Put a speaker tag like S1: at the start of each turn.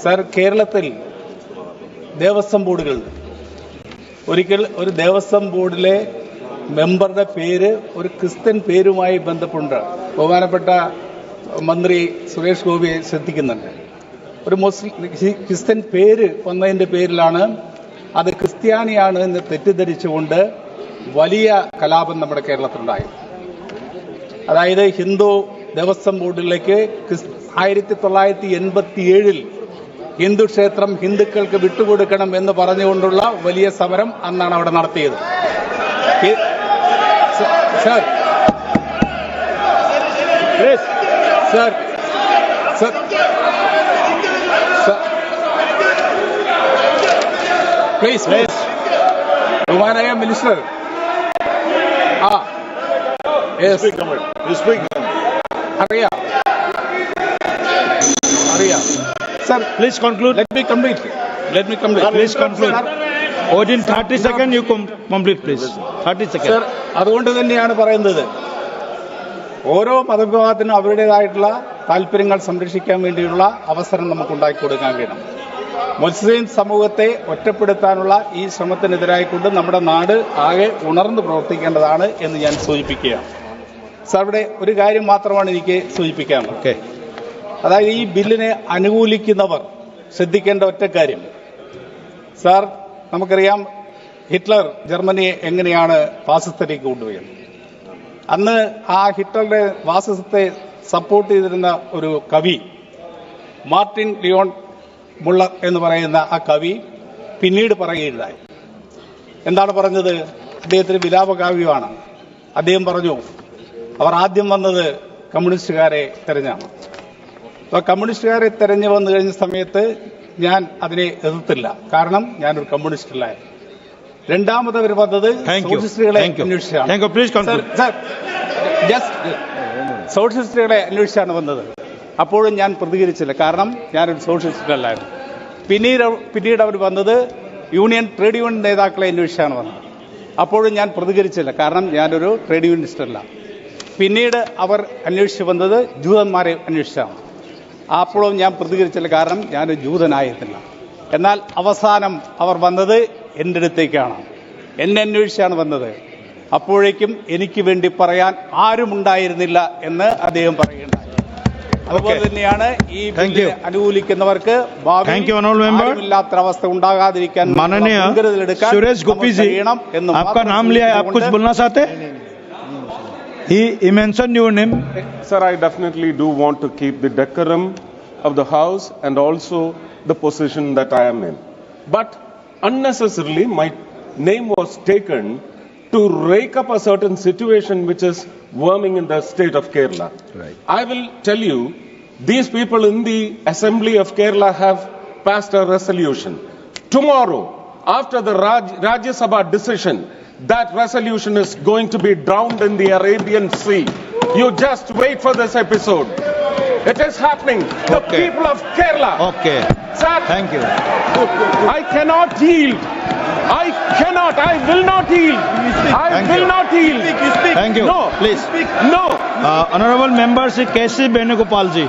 S1: Sir, കേരളത്തിൽ ദേവസ്വം ബോർഡുകളുണ്ട്. ഒരിക്കൽ ഒരു ദേവസ്വം ബോർഡിലെ മെമ്പറുടെ പേര് ഒരു ക്രിസ്ത്യൻ പേരുമായി ബന്ധപ്പെട്ട് ബഹുമാനപ്പെട്ട മന്ത്രി സുരേഷ് ഗോപിയെ ശ്രദ്ധിക്കുന്നുണ്ട്. ഒരു ക്രിസ്ത്യൻ പേര് വന്നതിന്റെ പേരിലാണ് അത് ക്രിസ്ത്യാനിയാണ് എന്ന് തെറ്റിദ്ധരിച്ചുകൊണ്ട് വലിയ കലാപം നമ്മുടെ കേരളത്തിലുണ്ടായി. അതായത് ഹിന്ദു ദേവസ്വം ബോർഡിലേക്ക് 1987 ഹിന്ദു ക്ഷേത്രം ഹിന്ദുക്കൾക്ക് വിട്ടുകൊടുക്കണം എന്ന് പറഞ്ഞുകൊണ്ടുള്ള വലിയ സമരം അന്നാണ് അവിടെ നടത്തിയത്. സർ, സർ, സർ, പ്ലീസ്, ബഹുമാനായ മിനിസ്റ്റർ. അറിയാം sir.
S2: Please conclude.
S1: Let me complete.
S2: Please conclude. Within 30 seconds you complete, please. 30 seconds.
S1: Sir, അതുകൊണ്ട് തന്നെയാണ് പറയുന്നത്, ഓരോ മതവിഭാഗത്തിനും അവരുടേതായിട്ടുള്ള താല്പര്യങ്ങൾ സംരക്ഷിക്കാൻ വേണ്ടിയുള്ള അവസരം നമുക്ക് ഉണ്ടാക്കി കൊടുക്കാൻ കഴിയണം. മുസ്ലിം സമൂഹത്തെ ഒറ്റപ്പെടുത്താനുള്ള ഈ ശ്രമത്തിനെതിരായിക്കൊണ്ട് നമ്മുടെ നാട് ആകെ ഉണർന്ന് പ്രവർത്തിക്കേണ്ടതാണ് എന്ന് ഞാൻ സൂചിപ്പിക്കുകയാണ്. സാർ, ഇവിടെ ഒരു കാര്യം മാത്രമാണ് എനിക്ക് സൂചിപ്പിക്കാനുള്ളത്. അതായത് ഈ ബില്ലിനെ അനുകൂലിക്കുന്നവർ ശ്രദ്ധിക്കേണ്ട ഒറ്റ കാര്യം, സാർ, നമുക്കറിയാം ഹിറ്റ്ലർ ജർമ്മനിയെ എങ്ങനെയാണ് ഫാസിസത്തിലേക്ക് കൊണ്ടുപോയത്. അന്ന് ആ ഹിറ്റ്ലറുടെ ഫാസിസത്തെ സപ്പോർട്ട് ചെയ്തിരുന്ന ഒരു കവി മാർട്ടിൻ ലിയോൺ മുള്ളർ എന്ന് പറയുന്ന ആ കവി പിന്നീട് പറയുകയുണ്ടായി. എന്താണ് പറഞ്ഞത്? അദ്ദേഹത്തിന് വിലാപകാവ്യമാണ്. അദ്ദേഹം പറഞ്ഞു, അവർ ആദ്യം വന്നത് കമ്മ്യൂണിസ്റ്റുകാരെ തെരഞ്ഞാണ്. അപ്പോൾ കമ്മ്യൂണിസ്റ്റുകാരെ തെരഞ്ഞു വന്നു കഴിഞ്ഞ സമയത്ത് ഞാൻ അതിനെ എതിർത്തില്ല, കാരണം ഞാനൊരു കമ്മ്യൂണിസ്റ്റ് അല്ല. രണ്ടാമത് അവർ വന്നത് സോഷ്യലിസ്റ്റുകളെ അന്വേഷിച്ചാണ്. സോഷ്യലിസ്റ്റുകളെ അന്വേഷിച്ചാണ് വന്നത്. അപ്പോഴും ഞാൻ പ്രതികരിച്ചില്ല, കാരണം ഞാനൊരു സോഷ്യലിസ്റ്റ് അല്ലായിരുന്നു. പിന്നീട് അവർ വന്നത് ട്രേഡ് യൂണിയൻ നേതാക്കളെ അന്വേഷിച്ചാണ് വന്നത്. അപ്പോഴും ഞാൻ പ്രതികരിച്ചില്ല, കാരണം ഞാനൊരു ട്രേഡ് യൂണിയനിസ്റ്റ് അല്ല. പിന്നീട് അവർ അന്വേഷിച്ച് വന്നത് ജൂതന്മാരെ അന്വേഷിച്ചാണ്. അപ്പോഴും ഞാൻ പ്രതികരിച്ചില്ല, കാരണം ഞാനൊരു ജൂതനായിരുന്നില്ല. എന്നാൽ അവസാനം അവർ വന്നത് എൻ്റെ അടുത്തേക്കാണ്, എന്നെ അന്വേഷിച്ചാണ് വന്നത്. അപ്പോഴേക്കും എനിക്ക് വേണ്ടി പറയാൻ ആരും ഉണ്ടായിരുന്നില്ല എന്ന് അദ്ദേഹം പറയുകയുണ്ടായി. അതുപോലെ തന്നെയാണ് ഈ ബില്ലിനെ അനുകൂലിക്കുന്നവർക്ക് ഭാവിയില്ലാത്ത അവസ്ഥ ഉണ്ടാകാതിരിക്കാൻ മുൻകരുതലെടുക്കാൻ കഴിയണം എന്ന്.
S2: He mentioned your name.
S3: Sir, I definitely do want to keep the decorum of the House and also the position that I am in. But unnecessarily, my name was taken to rake up a certain situation which is worming in the state of Kerala.
S2: Right.
S3: I will tell you, these people in the Assembly of Kerala have passed a resolution. Tomorrow, after the Rajya Sabha decision, that resolution is going to be drowned in the Arabian Sea. You just wait for this episode. It is happening. The people of Kerala.
S2: Okay.
S3: Sir,
S2: thank you.
S3: I cannot yield. I will not yield. Will not yield.
S2: Thank you.
S3: No.
S2: Please.
S3: No.
S2: Honorable Member Shri K.C. Venugopal ji.